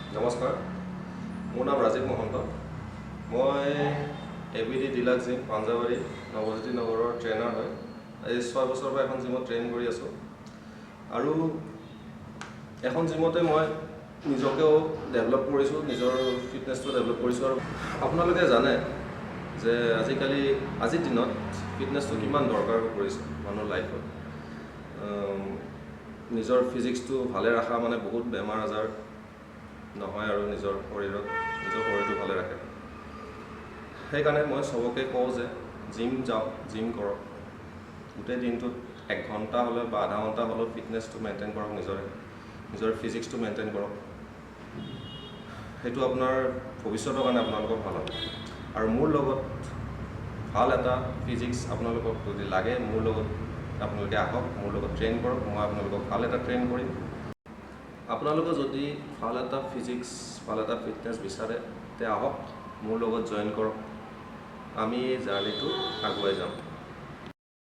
নমস্কাৰ, মোৰ নাম ৰাজীৱ মহন্ত। মই ABD deluxe gym Panjabari Nabajyoti নগৰৰ ট্ৰেইনাৰ হয়। আজি 6 বছৰৰ পৰা এখন জিমত ট্ৰেইন কৰি আছোঁ আৰু এখন জিমতে মই নিজকেও ডেভেলপ কৰিছোঁ, নিজৰ ফিটনেছটো ডেভেলপ কৰিছোঁ। আৰু আপোনালোকে জানে যে আজিৰ দিনত ফিটনেছটো কিমান দৰকাৰ হৈ পৰিছে মানুহৰ লাইফত। নিজৰ ফিজিক্সটো ভালে ৰখা মানে বহুত বেমাৰ আজাৰ নহয় আৰু নিজৰ শৰীৰটো ভালে ৰাখে। সেইকাৰণে মই চবকে কওঁ যে জিম যাওক, জিম কৰক। গোটেই দিনটোত 1 ঘণ্টা হ'লেও বা আধা ঘণ্টা হ'লেও ফিটনেছটো মেইনটেইন কৰক, নিজৰ ফিজিক্সটো মেইনটেইন কৰক। সেইটো আপোনাৰ ভৱিষ্যতৰ কাৰণে আপোনালোকৰ ভাল হ'ব। আৰু মোৰ লগত ভাল এটা ফিজিক্স আপোনালোকক যদি লাগে, মোৰ লগত আপোনালোকে আহক, মোৰ লগত ট্ৰেইন কৰক। মই আপোনালোকক ভাল এটা ট্ৰেইন কৰিম। আপোনালোকে যদি ভাল এটা ফিজিক্স, ভাল এটা ফিটনেছ বিচাৰে তে আহক, মোৰ লগত জইন কৰক। আমি এই জাৰ্ণিটো আগুৱাই যাম।